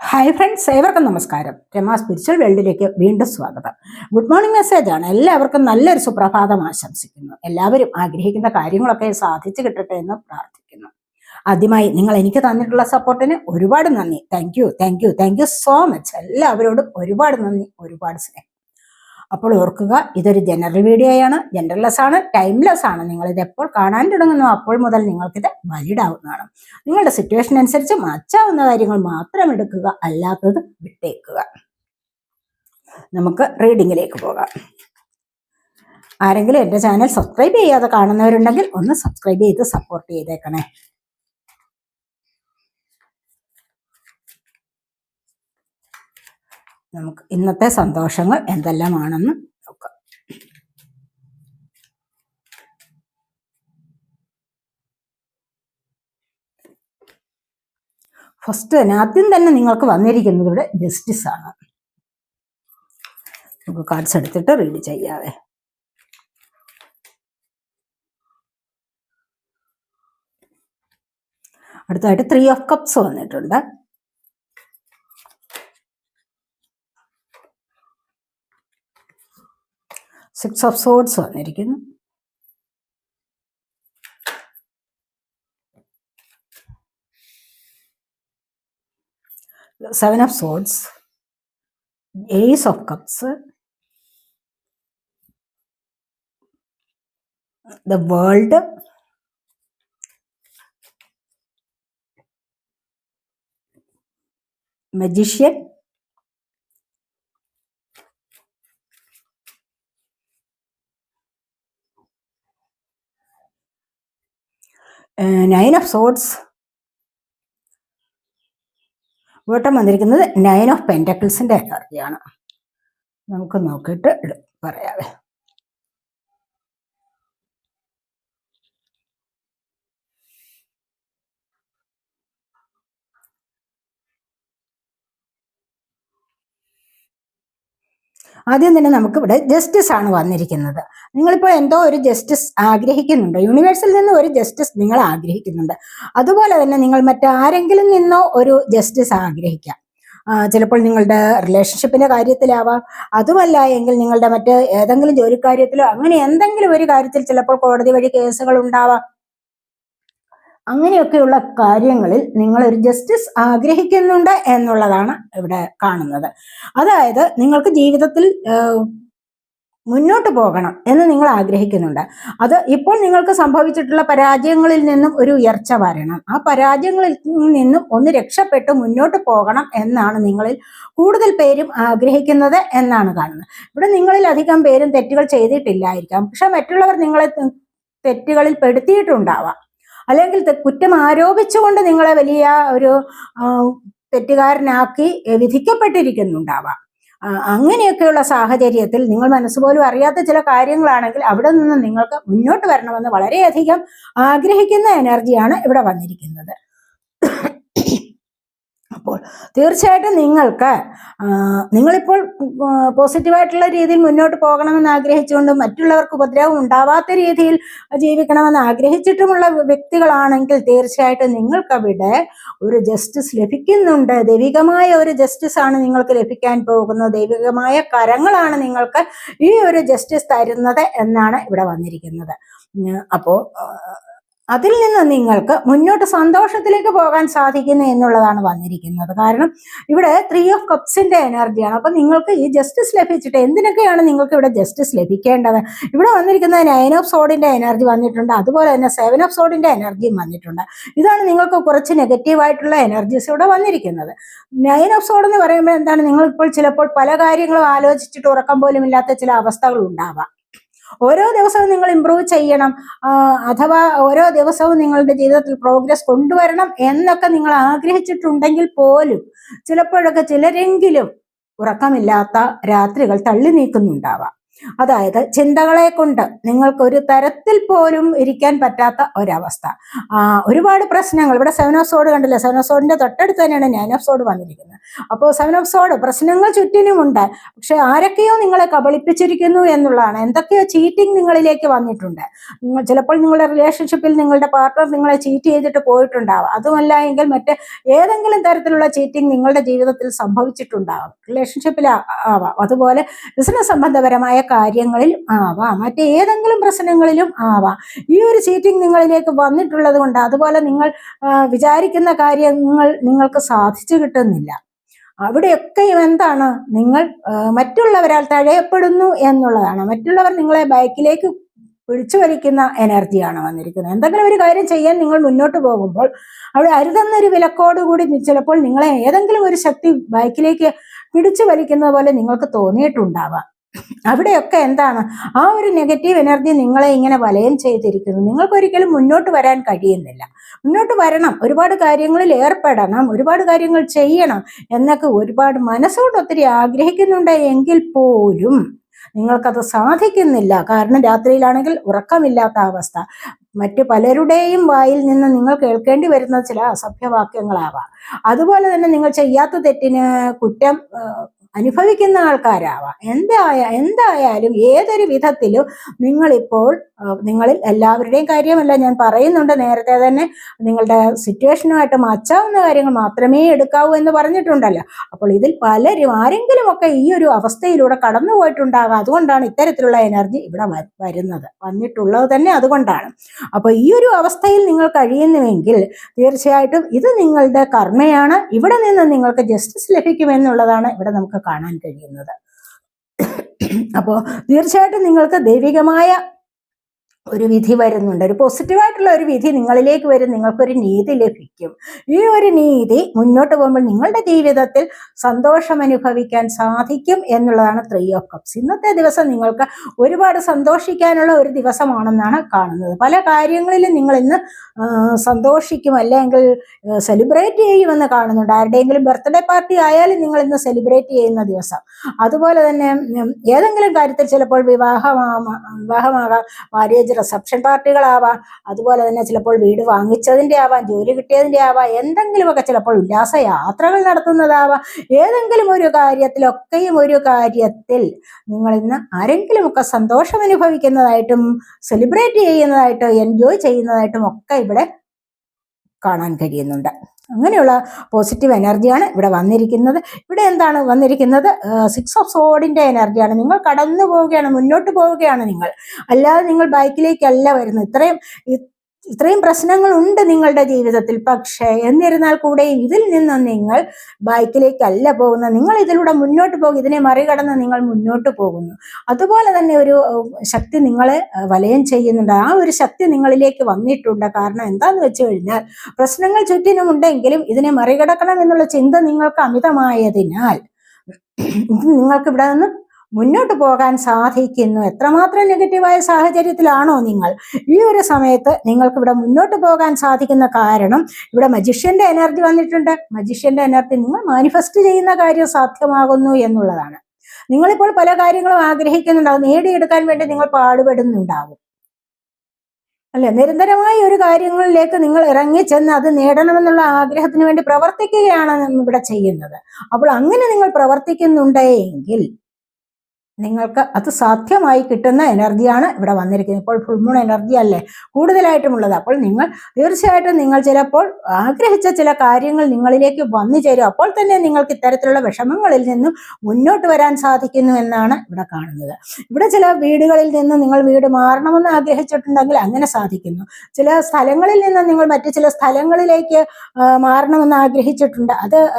Hi friends, ഏവർക്കും നമസ്കാരം. Rama spiritual വേൾഡിലേക്ക് വീണ്ടും സ്വാഗതം. ഗുഡ് മോർണിംഗ് മെസ്സേജാണ്. എല്ലാവർക്കും നല്ലൊരു സുപ്രഭാതം ആശംസിക്കുന്നു. എല്ലാവരും ആഗ്രഹിക്കുന്ന കാര്യങ്ങളൊക്കെ സാധിച്ചു കിട്ടട്ടെ എന്ന് പ്രാർത്ഥിക്കുന്നു. ആദ്യമായി നിങ്ങൾ എനിക്ക് തന്നിട്ടുള്ള സപ്പോർട്ടിന് ഒരുപാട് നന്ദി. Thank you so much. എല്ലാവരോടും ഒരുപാട് നന്ദി, ഒരുപാട് സ്നേഹം. അപ്പോൾ ഓർക്കുക, ഇതൊരു ജനറൽ വീഡിയോയാണ്, ജനറൽലെസ് ആണ്, ടൈംലെസ് ആണ്. നിങ്ങളിത് എപ്പോൾ കാണാൻ തുടങ്ങുന്നു അപ്പോൾ മുതൽ നിങ്ങൾക്കിത് വാലിഡ് ആവുന്നതാണ്. നിങ്ങളുടെ സിറ്റുവേഷൻ അനുസരിച്ച് മാറ്റാവുന്ന കാര്യങ്ങൾ മാത്രം എടുക്കുക, അല്ലാത്തത് വിട്ടേക്കുക. നമുക്ക് റീഡിങ്ങിലേക്ക് പോകാം. ആരെങ്കിലും എൻ്റെ ചാനൽ സബ്സ്ക്രൈബ് ചെയ്യാതെ കാണുന്നവരുണ്ടെങ്കിൽ ഒന്ന് സബ്സ്ക്രൈബ് ചെയ്ത് സപ്പോർട്ട് ചെയ്തേക്കണേ. നമുക്ക് ഇന്നത്തെ സന്തോഷങ്ങൾ എന്തെല്ലാമാണെന്ന് നോക്കാം. ആദ്യം തന്നെ നിങ്ങൾക്ക് വന്നിരിക്കുന്നത് ഇവിടെ ജസ്റ്റിസ് ആണ്. നമുക്ക് കാർഡ്സ് എടുത്തിട്ട് റീഡ് ചെയ്യാവേ. അടുത്തായിട്ട് 3 ഓഫ് കപ്സ് വന്നിട്ടുണ്ട്. സിക്സ് ഓഫ് സോഡ്സ് വന്നിരിക്കുന്നു. Seven of swords, ace of cups, the world, magician, nine of swords, വീട്ടം വന്നിരിക്കുന്നത് 9 ഓഫ് പെൻറ്റക്കിൾസിന്റെ എനർജിയാണ്. നമുക്ക് നോക്കിയിട്ട് പറയാവേ. ആദ്യം തന്നെ നമുക്കിവിടെ ജസ്റ്റിസ് ആണ് വന്നിരിക്കുന്നത്. നിങ്ങളിപ്പോൾ എന്തോ ഒരു ജസ്റ്റിസ് ആഗ്രഹിക്കുന്നുണ്ട്, യൂണിവേഴ്സിൽ നിന്ന് ഒരു ജസ്റ്റിസ് നിങ്ങൾ ആഗ്രഹിക്കുന്നുണ്ട്. അതുപോലെ തന്നെ നിങ്ങൾ മറ്റാരെങ്കിലും നിന്നോ ഒരു ജസ്റ്റിസ് ആഗ്രഹിക്കാം. ചിലപ്പോൾ നിങ്ങളുടെ റിലേഷൻഷിപ്പിന്റെ കാര്യത്തിലാവാം, അതുമല്ല എങ്കിൽ നിങ്ങളുടെ മറ്റ് ഏതെങ്കിലും ജോലി കാര്യത്തിലോ അങ്ങനെ എന്തെങ്കിലും ഒരു കാര്യത്തിൽ ചിലപ്പോൾ കോടതി വഴി കേസുകൾ ഉണ്ടാവാം. അങ്ങനെയൊക്കെയുള്ള കാര്യങ്ങളിൽ നിങ്ങൾ ഒരു ജസ്റ്റിസ് ആഗ്രഹിക്കുന്നുണ്ട് എന്നുള്ളതാണ് ഇവിടെ കാണുന്നത്. അതായത് നിങ്ങൾക്ക് ജീവിതത്തിൽ മുന്നോട്ട് പോകണം എന്ന് നിങ്ങൾ ആഗ്രഹിക്കുന്നുണ്ട്. അത് ഇപ്പോൾ നിങ്ങൾക്ക് സംഭവിച്ചിട്ടുള്ള പരാജയങ്ങളിൽ നിന്നും ഒരു ഉയർച്ച വരണം, ആ പരാജയങ്ങളിൽ നിന്നും ഒന്ന് രക്ഷപ്പെട്ട് മുന്നോട്ട് പോകണം എന്നാണ് നിങ്ങളിൽ കൂടുതൽ പേരും ആഗ്രഹിക്കുന്നത് എന്നാണ് കാണുന്നത്. ഇവിടെ നിങ്ങളിൽ അധികം പേരും തെറ്റുകൾ ചെയ്തിട്ടില്ലായിരിക്കാം, പക്ഷെ മറ്റുള്ളവർ നിങ്ങളെ തെറ്റുകളിൽ പെടുത്തിയിട്ടുണ്ടാവാം, അല്ലെങ്കിൽ കുറ്റം ആരോപിച്ചുകൊണ്ട് നിങ്ങളെ വലിയ ഒരു തെറ്റുകാരനാക്കി വിധിക്കപ്പെട്ടിരിക്കുന്നുണ്ടാവാം. അങ്ങനെയൊക്കെയുള്ള സാഹചര്യത്തിൽ നിങ്ങൾ മനസ്സുപോലും അറിയാത്ത ചില കാര്യങ്ങളാണെങ്കിൽ അവിടെ നിന്ന് നിങ്ങൾക്ക് മുന്നോട്ട് വരണമെന്ന് വളരെയധികം ആഗ്രഹിക്കുന്ന എനർജിയാണ് ഇവിടെ വന്നിരിക്കുന്നത്. അപ്പോൾ തീർച്ചയായിട്ടും നിങ്ങളിപ്പോൾ പോസിറ്റീവായിട്ടുള്ള രീതിയിൽ മുന്നോട്ട് പോകണമെന്ന് ആഗ്രഹിച്ചുകൊണ്ട് മറ്റുള്ളവർക്ക് ഉപദ്രവം ഉണ്ടാവാത്ത രീതിയിൽ ജീവിക്കണമെന്ന് ആഗ്രഹിച്ചിട്ടുമുള്ള വ്യക്തികളാണെങ്കിൽ തീർച്ചയായിട്ടും നിങ്ങൾക്കവിടെ ഒരു ജസ്റ്റിസ് ലഭിക്കുന്നുണ്ട്. ദൈവികമായ ഒരു ജസ്റ്റിസ് ആണ് നിങ്ങൾക്ക് ലഭിക്കാൻ പോകുന്നത്. ദൈവികമായ കരങ്ങളാണ് നിങ്ങൾക്ക് ഈ ഒരു ജസ്റ്റിസ് തരുന്നത് എന്നാണ് ഇവിടെ വന്നിരിക്കുന്നത്. അപ്പോൾ അതിൽ നിന്ന് നിങ്ങൾക്ക് മുന്നോട്ട് സന്തോഷത്തിലേക്ക് പോകാൻ സാധിക്കുന്നു എന്നുള്ളതാണ് വന്നിരിക്കുന്നത്. കാരണം ഇവിടെ 3 ഓഫ് കപ്സിന്റെ എനർജിയാണ്. അപ്പൊ നിങ്ങൾക്ക് ഈ ജസ്റ്റിസ് ലഭിച്ചിട്ട് എന്തിനൊക്കെയാണ് നിങ്ങൾക്ക് ഇവിടെ ജസ്റ്റിസ് ലഭിക്കേണ്ടത്? ഇവിടെ വന്നിരിക്കുന്നത് 9 ഓഫ് സോഡിന്റെ എനർജി വന്നിട്ടുണ്ട്, അതുപോലെ തന്നെ 7 ഓഫ് സോഡിന്റെ എനർജിയും വന്നിട്ടുണ്ട്. ഇതാണ് നിങ്ങൾക്ക് കുറച്ച് നെഗറ്റീവായിട്ടുള്ള എനർജീസ് ഇവിടെ വന്നിരിക്കുന്നത്. 9 ഓഫ് സോഡ് എന്ന് പറയുമ്പോൾ എന്താണ്, നിങ്ങൾ ഇപ്പോൾ ചിലപ്പോൾ പല കാര്യങ്ങളും ആലോചിച്ചിട്ട് ഉറക്കം പോലും ഇല്ലാത്ത ചില അവസ്ഥകൾ ഉണ്ടാവാം. ഓരോ ദിവസവും നിങ്ങൾ ഇംപ്രൂവ് ചെയ്യണം, അഥവാ ഓരോ ദിവസവും നിങ്ങളുടെ ജീവിതത്തിൽ പ്രോഗ്രസ് കൊണ്ടുവരണം എന്നൊക്കെ നിങ്ങൾ ആഗ്രഹിച്ചിട്ടുണ്ടെങ്കിൽ പോലും ചിലപ്പോഴൊക്കെ ചിലരെങ്കിലും ഉറക്കമില്ലാത്ത രാത്രികൾ തള്ളി നീക്കുന്നുണ്ടാവാം. അതായത് ചിന്തകളെ കൊണ്ട് നിങ്ങൾക്ക് ഒരു തരത്തിൽ പോലും ഇരിക്കാൻ പറ്റാത്ത ഒരവസ്ഥ. ഒരുപാട് പ്രശ്നങ്ങൾ ഇവിടെ 7 ഓഫ് സോഡ് കണ്ടില്ല, 7 ഓഫ് സോഡിന്റെ തൊട്ടടുത്ത് തന്നെയാണ് 9 ഓഫ് സോഡ് വന്നിരിക്കുന്നത്. അപ്പോൾ 7 ഓഫ് സോഡ് പ്രശ്നങ്ങൾ ചുറ്റിനുമുണ്ട്. പക്ഷെ ആരൊക്കെയോ നിങ്ങളെ കബളിപ്പിച്ചിരിക്കുന്നു എന്നുള്ളതാണ്. എന്തൊക്കെയോ ചീറ്റിംഗ് നിങ്ങളിലേക്ക് വന്നിട്ടുണ്ട്. ചിലപ്പോൾ നിങ്ങളുടെ റിലേഷൻഷിപ്പിൽ നിങ്ങളുടെ പാർട്ട്ണർ നിങ്ങളെ ചീറ്റ് ചെയ്തിട്ട് പോയിട്ടുണ്ടാവാം. അതുമല്ല എങ്കിൽ മറ്റ് ഏതെങ്കിലും തരത്തിലുള്ള ചീറ്റിംഗ് നിങ്ങളുടെ ജീവിതത്തിൽ സംഭവിച്ചിട്ടുണ്ടാവാം. റിലേഷൻഷിപ്പിൽ ആവാം, അതുപോലെ ബിസിനസ് സംബന്ധപരമായ കാര്യങ്ങളിൽ ആവാം, മറ്റേതെങ്കിലും പ്രശ്നങ്ങളിലും ആവാം. ഈ ഒരു ചീറ്റിംഗ് നിങ്ങളിലേക്ക് വന്നിട്ടുള്ളത് കൊണ്ട് അതുപോലെ നിങ്ങൾ വിചാരിക്കുന്ന കാര്യങ്ങൾ നിങ്ങൾക്ക് സാധിച്ചു കിട്ടുന്നില്ല. അവിടെയൊക്കെയും എന്താണ്, നിങ്ങൾ മറ്റുള്ളവരാൽ തഴയപ്പെടുന്നു എന്നുള്ളതാണ്. മറ്റുള്ളവർ നിങ്ങളെ ബാക്കിലേക്ക് പിടിച്ചു വലിക്കുന്ന എനർജിയാണ് വന്നിരിക്കുന്നത്. എന്തെങ്കിലും ഒരു കാര്യം ചെയ്യാൻ നിങ്ങൾ മുന്നോട്ട് പോകുമ്പോൾ അവിടെ അരുതെന്നൊരു വിലക്കോടുകൂടി ചിലപ്പോൾ നിങ്ങളെ ഏതെങ്കിലും ഒരു ശക്തി ബാക്കിലേക്ക് പിടിച്ചു വലിക്കുന്നത് പോലെ നിങ്ങൾക്ക് തോന്നിയിട്ടുണ്ടാവാം. അവിടെയൊക്കെ എന്താണ്, ആ ഒരു നെഗറ്റീവ് എനർജി നിങ്ങളെ ഇങ്ങനെ വലയം ചെയ്തിരിക്കുന്നു. നിങ്ങൾക്കൊരിക്കലും മുന്നോട്ട് വരാൻ കഴിയുന്നില്ല. മുന്നോട്ട് വരണം, ഒരുപാട് കാര്യങ്ങളിൽ ഏർപ്പെടണം, ഒരുപാട് കാര്യങ്ങൾ ചെയ്യണം എന്നൊക്കെ ഒരുപാട് മനസ്സുകൊണ്ട് ഒത്തിരി ആഗ്രഹിക്കുന്നുണ്ട് എങ്കിൽ പോലും നിങ്ങൾക്കത് സാധിക്കുന്നില്ല. കാരണം രാത്രിയിലാണെങ്കിൽ ഉറക്കമില്ലാത്ത അവസ്ഥ, മറ്റു പലരുടെയും വായിൽ നിന്ന് നിങ്ങൾ കേൾക്കേണ്ടി വരുന്ന ചില അസഭ്യവാക്യങ്ങളാവാം. അതുപോലെ തന്നെ നിങ്ങൾ ചെയ്യാത്ത തെറ്റിന് കുറ്റം അനുഭവിക്കുന്ന ആൾക്കാരാവാം. എന്തായാലും ഏതൊരു വിധത്തിലും നിങ്ങളിപ്പോൾ നിങ്ങളിൽ എല്ലാവരുടെയും കാര്യമല്ല ഞാൻ പറയുന്നുണ്ട്, നേരത്തെ തന്നെ നിങ്ങളുടെ സിറ്റുവേഷനുമായിട്ട് മാച്ചാവുന്ന കാര്യങ്ങൾ മാത്രമേ എടുക്കാവൂ എന്ന് പറഞ്ഞിട്ടുണ്ടല്ലോ. അപ്പോൾ ഇതിൽ പലരും ആരെങ്കിലുമൊക്കെ ഈ ഒരു അവസ്ഥയിലൂടെ കടന്നു പോയിട്ടുണ്ടാകാം. അതുകൊണ്ടാണ് ഇത്തരത്തിലുള്ള എനർജി ഇവിടെ വന്നിട്ടുള്ളത് തന്നെ അതുകൊണ്ടാണ്. അപ്പോൾ ഈ ഒരു അവസ്ഥയിൽ നിങ്ങൾ കഴിയുന്നുവെങ്കിൽ തീർച്ചയായിട്ടും ഇത് നിങ്ങളുടെ കർമ്മയാണ്. ഇവിടെ നിന്ന് നിങ്ങൾക്ക് ജസ്റ്റിസ് ലഭിക്കുമെന്നുള്ളതാണ് ഇവിടെ നമുക്ക് കാണാൻ കഴിയുന്നത്. അപ്പോൾ തീർച്ചയായിട്ടും നിങ്ങൾക്ക് ദൈവികമായ ഒരു വിധി വരുന്നുണ്ട്, ഒരു പോസിറ്റീവായിട്ടുള്ള ഒരു വിധി നിങ്ങളിലേക്ക് വരും. നിങ്ങൾക്കൊരു നീതി ലഭിക്കും. ഈ ഒരു നീതി മുന്നോട്ട് പോകുമ്പോൾ നിങ്ങളുടെ ജീവിതത്തിൽ സന്തോഷം അനുഭവിക്കാൻ സാധിക്കും എന്നുള്ളതാണ് 3 ഓഫ് കപ്സ്. ഇന്നത്തെ ദിവസം നിങ്ങൾക്ക് ഒരുപാട് സന്തോഷിക്കാനുള്ള ഒരു ദിവസമാണെന്നാണ് കാണുന്നത്. പല കാര്യങ്ങളിലും നിങ്ങൾ ഇന്ന് സന്തോഷിക്കും, അല്ലെങ്കിൽ സെലിബ്രേറ്റ് ചെയ്യുമെന്ന് കാണുന്നുണ്ട്. ആരുടെയെങ്കിലും ബർത്ത്ഡേ പാർട്ടി ആയാലും നിങ്ങൾ ഇന്ന് സെലിബ്രേറ്റ് ചെയ്യുന്ന ദിവസം. അതുപോലെ തന്നെ ഏതെങ്കിലും കാര്യത്തിൽ ചിലപ്പോൾ വിവാഹമാകാം, മാരേജ് റിസപ്ഷൻ പാർട്ടികളാവാം, അതുപോലെ തന്നെ ചിലപ്പോൾ വീട് വാങ്ങിച്ചതിൻ്റെ ആവാം, ജോലി കിട്ടിയതിൻ്റെ ആവാം, എന്തെങ്കിലുമൊക്കെ ചിലപ്പോൾ ഉല്ലാസ യാത്രകൾ നടത്തുന്നതാവാം. ഏതെങ്കിലും ഒരു കാര്യത്തിൽ നിങ്ങൾ ഇന്ന് ആരെങ്കിലുമൊക്കെ സന്തോഷം അനുഭവിക്കുന്നതായിട്ടും സെലിബ്രേറ്റ് ചെയ്യുന്നതായിട്ടും എൻജോയ് ചെയ്യുന്നതായിട്ടും ഒക്കെ ഇവിടെ കാണാൻ കഴിയുന്നുണ്ട്. അങ്ങനെയുള്ള പോസിറ്റീവ് എനർജിയാണ് ഇവിടെ വന്നിരിക്കുന്നത്. ഇവിടെ എന്താണ് വന്നിരിക്കുന്നത്, 6 ഓഫ് സോഡിന്റെ എനർജിയാണ്. നിങ്ങൾ കടന്നു പോവുകയാണ്, മുന്നോട്ട് പോവുകയാണ് നിങ്ങൾ, അല്ലാതെ നിങ്ങൾ ബൈക്കിലേക്കല്ല വരുന്നത്. ഇത്രയും പ്രശ്നങ്ങളുണ്ട് നിങ്ങളുടെ ജീവിതത്തിൽ. പക്ഷേ എന്നിരുന്നാൽ കൂടെയും ഇതിൽ നിന്നും നിങ്ങൾ ബൈക്കിലേക്കല്ല പോകുന്നത്. നിങ്ങൾ ഇതിലൂടെ മുന്നോട്ട് പോകും, ഇതിനെ മറികടന്ന് നിങ്ങൾ മുന്നോട്ട് പോകുന്നു. അതുപോലെ തന്നെ ഒരു ശക്തി നിങ്ങളെ വലയം ചെയ്യുന്നുണ്ട്. ആ ഒരു ശക്തി നിങ്ങളിലേക്ക് വന്നിട്ടുണ്ട്. കാരണം എന്താന്ന് വെച്ച് കഴിഞ്ഞാൽ പ്രശ്നങ്ങൾ ചുറ്റിനുമുണ്ടെങ്കിലും ഇതിനെ മറികടക്കണം എന്നുള്ള ചിന്ത നിങ്ങൾക്ക് അമിതമായതിനാൽ നിങ്ങൾക്ക് ഇവിടെ നിന്ന് മുന്നോട്ട് പോകാൻ സാധിക്കുന്നു. എത്രമാത്രം നെഗറ്റീവായ സാഹചര്യത്തിലാണോ നിങ്ങൾ, ഈ ഒരു സമയത്ത് നിങ്ങൾക്ക് ഇവിടെ മുന്നോട്ട് പോകാൻ സാധിക്കുന്ന കാരണം ഇവിടെ മജിഷ്യന്റെ എനർജി വന്നിട്ടുണ്ട്. മജിഷ്യന്റെ എനർജി നിങ്ങൾ മാനിഫെസ്റ്റ് ചെയ്യുന്ന കാര്യം സാധ്യമാകുന്നു എന്നുള്ളതാണ്. നിങ്ങളിപ്പോൾ പല കാര്യങ്ങളും ആഗ്രഹിക്കുന്നുണ്ടാവും, നേടിയെടുക്കാൻ വേണ്ടി നിങ്ങൾ പാടുപെടുന്നുണ്ടാവും അല്ലെ. നിരന്തരമായ ഒരു കാര്യങ്ങളിലേക്ക് നിങ്ങൾ ഇറങ്ങിച്ചെന്ന് അത് നേടണമെന്നുള്ള ആഗ്രഹത്തിന് വേണ്ടി പ്രവർത്തിക്കുകയാണ് ഇവിടെ ചെയ്യുന്നത്. അപ്പോൾ അങ്ങനെ നിങ്ങൾ പ്രവർത്തിക്കുന്നുണ്ടെങ്കിൽ നിങ്ങൾക്ക് അത് സാധ്യമായി കിട്ടുന്ന എനർജിയാണ് ഇവിടെ വന്നിരിക്കുന്നത്. ഇപ്പോൾ ഫുൾ മൂൺ എനർജി അല്ലേ കൂടുതലായിട്ടുമുള്ളത്. അപ്പോൾ നിങ്ങൾ തീർച്ചയായിട്ടും നിങ്ങൾ ചിലപ്പോൾ ആഗ്രഹിച്ച ചില കാര്യങ്ങൾ നിങ്ങളിലേക്ക് വന്നു ചേരും. അപ്പോൾ തന്നെ നിങ്ങൾക്ക് ഇത്തരത്തിലുള്ള വിഷമങ്ങളിൽ നിന്നും മുന്നോട്ട് വരാൻ സാധിക്കുന്നു എന്നാണ് ഇവിടെ കാണുന്നത്. ഇവിടെ ചില വീടുകളിൽ നിന്ന് നിങ്ങൾ വീട് മാറണമെന്ന് ആഗ്രഹിച്ചിട്ടുണ്ടെങ്കിൽ അങ്ങനെ സാധിക്കുന്നു. ചില സ്ഥലങ്ങളിൽ നിന്ന് നിങ്ങൾ മറ്റു ചില സ്ഥലങ്ങളിലേക്ക് മാറണമെന്ന് ആഗ്രഹിച്ചിട്ടുണ്ട്.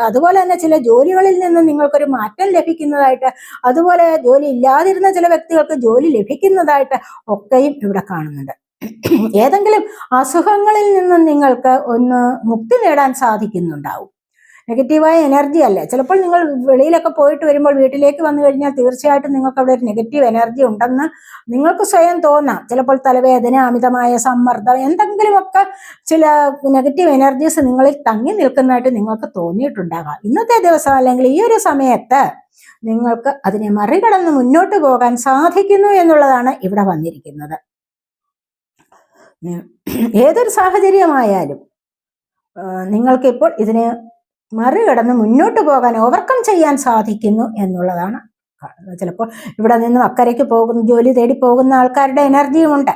അതുപോലെ തന്നെ ചില ജോലികളിൽ നിന്ന് നിങ്ങൾക്കൊരു മാറ്റം ലഭിക്കുന്നതായിട്ട്, അതുപോലെ ജോലി ഇല്ലാതിരുന്ന ചില വ്യക്തികൾക്ക് ജോലി ലഭിക്കുന്നതായിട്ട് ഒക്കെയും ഇവിടെ കാണുന്നുണ്ട്. ഏതെങ്കിലും അസുഖങ്ങളിൽ നിന്നും നിങ്ങൾക്ക് ഒന്ന് മുക്തി നേടാൻ സാധിക്കുന്നുണ്ടാവും. നെഗറ്റീവായ എനർജി അല്ല. ചിലപ്പോൾ നിങ്ങൾ വെളിയിലൊക്കെ പോയിട്ട് വരുമ്പോൾ വീട്ടിലേക്ക് വന്നു കഴിഞ്ഞാൽ തീർച്ചയായിട്ടും നിങ്ങൾക്ക് അവിടെ ഒരു നെഗറ്റീവ് എനർജി ഉണ്ടെന്ന് നിങ്ങൾക്ക് സ്വയം തോന്നാം. ചിലപ്പോൾ തലവേദന, അമിതമായ സമ്മർദ്ദം, എന്തെങ്കിലുമൊക്കെ ചില നെഗറ്റീവ് എനർജീസ് നിങ്ങളിൽ തങ്ങി നിൽക്കുന്നതായിട്ട് നിങ്ങൾക്ക് തോന്നിയിട്ടുണ്ടാകാം. ഇന്നത്തെ ദിവസം അല്ലെങ്കിൽ ഈ ഒരു സമയത്ത് നിങ്ങൾക്ക് അതിനെ മറികടന്ന് മുന്നോട്ട് പോകാൻ സാധിക്കുന്നു എന്നുള്ളതാണ് ഇവിടെ വന്നിരിക്കുന്നത്. ഏതൊരു സാഹചര്യമായാലും നിങ്ങൾക്കിപ്പോൾ ഇതിനെ മറികടന്ന് മുന്നോട്ട് പോകാൻ, ഓവർകം ചെയ്യാൻ സാധിക്കുന്നു എന്നുള്ളതാണ് കാണുന്നത്. ചിലപ്പോൾ ഇവിടെ നിന്നും അക്കരയ്ക്ക് പോകുന്ന, ജോലി തേടി പോകുന്ന ആൾക്കാരുടെ എനർജിയും ഉണ്ട്.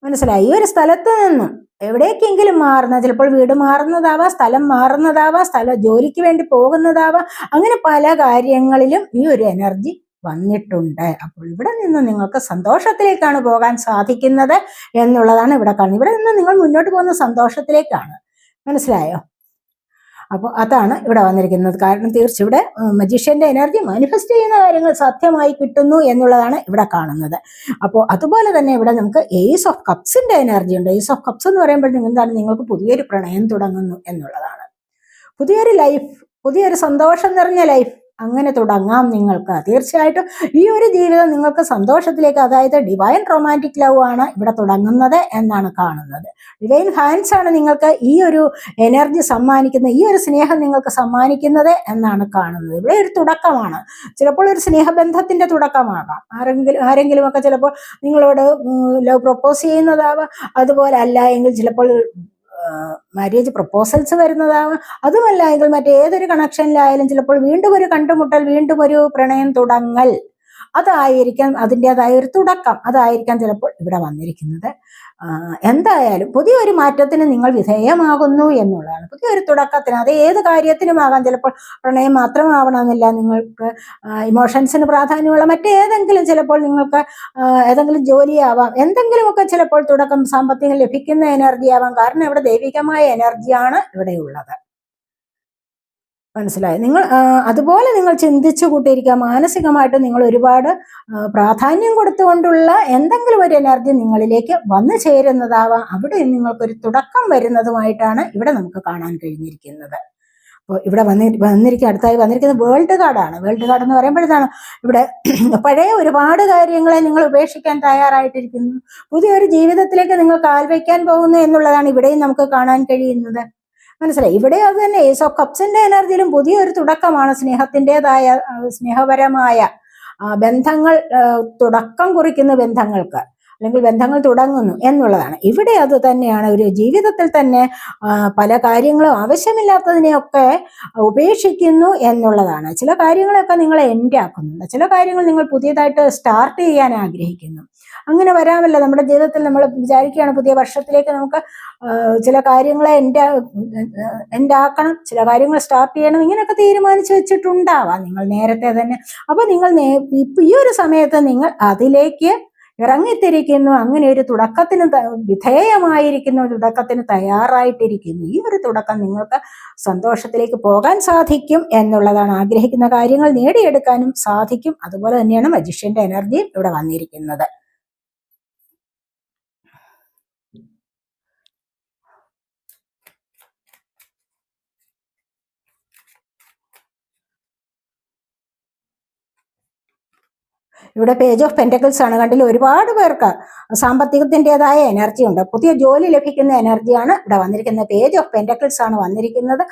മനസ്സിലായി? ഈ ഒരു സ്ഥലത്ത് നിന്നും എവിടേക്കെങ്കിലും മാറുന്ന, ചിലപ്പോൾ വീട് മാറുന്നതാവാം, സ്ഥലം മാറുന്നതാവാം, ജോലിക്ക് വേണ്ടി പോകുന്നതാവാം, അങ്ങനെ പല കാര്യങ്ങളിലും ഈ ഒരു എനർജി വന്നിട്ടുണ്ട്. അപ്പോൾ ഇവിടെ നിന്ന് നിങ്ങൾക്ക് സന്തോഷത്തിലേക്കാണ് പോകാൻ സാധിക്കുന്നത് എന്നുള്ളതാണ് ഇവിടെ കാണുന്നത്. ഇവിടെ നിന്ന് നിങ്ങൾ മുന്നോട്ട് പോകുന്ന സന്തോഷത്തിലേക്കാണ്. മനസ്സിലായോ? അപ്പോൾ അതാണ് ഇവിടെ വന്നിരിക്കുന്നത്. കാരണം തീർച്ചയായും ഇവിടെ മജീഷ്യന്റെ എനർജി മാനിഫെസ്റ്റ് ചെയ്യുന്ന കാര്യങ്ങൾ സാധ്യമായി കിട്ടുന്നു എന്നുള്ളതാണ് ഇവിടെ കാണുന്നത്. അപ്പോൾ അതുപോലെ തന്നെ ഇവിടെ നമുക്ക് ഏസ് ഓഫ് കപ്സിന്റെ എനർജി ഉണ്ട്. ഏസ് ഓഫ് കപ്സ് എന്ന് പറയുമ്പോൾ എന്താണ്? നിങ്ങൾക്ക് പുതിയൊരു പ്രണയം തുടങ്ങുന്നു എന്നുള്ളതാണ്. പുതിയൊരു ലൈഫ്, പുതിയൊരു സന്തോഷം നിറഞ്ഞ ലൈഫ് അങ്ങനെ തുടങ്ങാം നിങ്ങൾക്ക്. തീർച്ചയായിട്ടും ഈ ഒരു ജീവിതം നിങ്ങൾക്ക് സന്തോഷത്തിലേക്ക്, അതായത് ഡിവൈൻ റൊമാൻറ്റിക് ലവ് ആണ് ഇവിടെ തുടങ്ങുന്നത് എന്നാണ് കാണുന്നത്. ഡിവൈൻ ഹാൻഡ്സ് ആണ് നിങ്ങൾക്ക് ഈ ഒരു എനർജി സമ്മാനിക്കുന്നത്, ഈ ഒരു സ്നേഹം നിങ്ങൾക്ക് സമ്മാനിക്കുന്നത് എന്നാണ് കാണുന്നത്. ഇവിടെ ഒരു തുടക്കമാണ്. ചിലപ്പോൾ ഒരു സ്നേഹബന്ധത്തിന്റെ തുടക്കമാകാം. ആരെങ്കിലുമൊക്കെ ചിലപ്പോൾ നിങ്ങളോട് ലവ് പ്രൊപ്പോസ് ചെയ്യുന്നതാവാം. അതുപോലെ അല്ല എങ്കിൽ ചിലപ്പോൾ മാരേജ് പ്രപ്പോസൽസ് വരുന്നതാവാം. അതുമല്ല എങ്കിൽ മറ്റേതൊരു കണക്ഷനിലായാലും ചിലപ്പോൾ വീണ്ടും ഒരു കണ്ടുമുട്ടൽ, വീണ്ടും ഒരു പ്രണയം തുടങ്ങൽ, അതായിരിക്കാം അതിൻ്റെതായ ഒരു തുടക്കം, അതായിരിക്കാം ചിലപ്പോൾ ഇവിടെ വന്നിരിക്കുന്നത്. എന്തായാലും പുതിയൊരു മാറ്റത്തിന് നിങ്ങൾ വിധേയമാകുന്നു എന്നുള്ളതാണ്. പുതിയൊരു തുടക്കത്തിന്, അത് ഏത് കാര്യത്തിനുമാകാം. ചിലപ്പോൾ പ്രണയം മാത്രമാവണമെന്നില്ല. നിങ്ങൾക്ക് ഇമോഷൻസിന് പ്രാധാന്യമുള്ള മറ്റേതെങ്കിലും, ചിലപ്പോൾ നിങ്ങൾക്ക് ഏതെങ്കിലും ജോലിയാവാം, എന്തെങ്കിലുമൊക്കെ ചിലപ്പോൾ തുടക്കം, സാമ്പത്തികം ലഭിക്കുന്ന എനർജി ആവാം. കാരണം ഇവിടെ ദൈവികമായ എനർജിയാണ് ഇവിടെയുള്ളത്. മനസ്സിലായി? നിങ്ങൾ അതുപോലെ നിങ്ങൾ ചിന്തിച്ചു കൂട്ടിയിരിക്കുക. മാനസികമായിട്ട് നിങ്ങൾ ഒരുപാട് പ്രാധാന്യം കൊടുത്തുകൊണ്ടുള്ള എന്തെങ്കിലും ഒരു എനർജി നിങ്ങളിലേക്ക് വന്നു ചേരുന്നതാവാം. അവിടെ നിങ്ങൾക്കൊരു തുടക്കം വരുന്നതുമായിട്ടാണ് ഇവിടെ നമുക്ക് കാണാൻ കഴിഞ്ഞിരിക്കുന്നത്. അപ്പോൾ ഇവിടെ അടുത്തായി വന്നിരിക്കുന്നത് വേൾഡ് കാർഡാണ്. വേൾഡ് കാർഡ് എന്ന് പറയുമ്പോഴാണ് ഇവിടെ പഴയ ഒരുപാട് കാര്യങ്ങളെ നിങ്ങൾ ഉപേക്ഷിക്കാൻ തയ്യാറായിട്ടിരിക്കുന്നു. പുതിയൊരു ജീവിതത്തിലേക്ക് നിങ്ങൾ കാൽ വയ്ക്കാൻ പോകുന്നു എന്നുള്ളതാണ് ഇവിടെയും നമുക്ക് കാണാൻ കഴിയുന്നത്. മനസ്സിലായി? ഇവിടെ അത് തന്നെ ഏസ് ഓഫ് കപ്സിന്റെ എനർജിയിലും പുതിയൊരു തുടക്കമാണ്. സ്നേഹത്തിൻ്റെതായ, സ്നേഹപരമായ ബന്ധങ്ങൾ, തുടക്കം കുറിക്കുന്ന ബന്ധങ്ങൾക്ക്, അല്ലെങ്കിൽ ബന്ധങ്ങൾ തുടങ്ങുന്നു എന്നുള്ളതാണ്. ഇവിടെ അത് തന്നെയാണ്. ഒരു ജീവിതത്തിൽ തന്നെ പല കാര്യങ്ങളും ആവശ്യമില്ലാത്തതിനെയൊക്കെ ഉപേക്ഷിക്കുന്നു എന്നുള്ളതാണ്. ചില കാര്യങ്ങളൊക്കെ നിങ്ങൾ എൻഡ് ആക്കുന്നുണ്ട്, ചില കാര്യങ്ങൾ നിങ്ങൾ പുതിയതായിട്ട് സ്റ്റാർട്ട് ചെയ്യാൻ ആഗ്രഹിക്കുന്നു. അങ്ങനെ വരാമല്ലോ നമ്മുടെ ജീവിതത്തിൽ. നമ്മൾ വിചാരിക്കുകയാണ് പുതിയ വർഷത്തിലേക്ക് നമുക്ക് ചില കാര്യങ്ങളെ എൻഡാക്കണം, ചില കാര്യങ്ങൾ സ്റ്റാർട്ട് ചെയ്യണം, ഇങ്ങനെയൊക്കെ തീരുമാനിച്ചു വെച്ചിട്ടുണ്ടാവാം നിങ്ങൾ നേരത്തെ തന്നെ. അപ്പൊ നിങ്ങൾ ഈ ഒരു സമയത്ത് നിങ്ങൾ അതിലേക്ക് ഇറങ്ങിത്തിരിക്കുന്നു. അങ്ങനെ ഒരു തുടക്കത്തിന് വിധേയമായിരിക്കുന്നു, തുടക്കത്തിന് തയ്യാറായിട്ടിരിക്കുന്നു. ഈ ഒരു തുടക്കം നിങ്ങൾക്ക് സന്തോഷത്തിലേക്ക് പോകാൻ സാധിക്കും എന്നുള്ളതാണ്. ആഗ്രഹിക്കുന്ന കാര്യങ്ങൾ നേടിയെടുക്കാനും സാധിക്കും. അതുപോലെ തന്നെയാണ് മജീഷ്യന്റെ എനർജിയും ഇവിടെ വന്നിരിക്കുന്നത്. ഇവിടെ പേജ് ഓഫ് പെന്റക്കിൾസ് ആണ്. കണ്ടില്ല, ഒരുപാട് പേർക്ക് സാമ്പത്തികത്തിൻ്റെതായ എനർജി ഉണ്ട്. പുതിയ ജോലി ലഭിക്കുന്ന എനർജിയാണ് ഇവിടെ വന്നിരിക്കുന്നത്. പേജ് ഓഫ് പെന്റക്കിൾസ് ആണ് വന്നിരിക്കുന്നത്.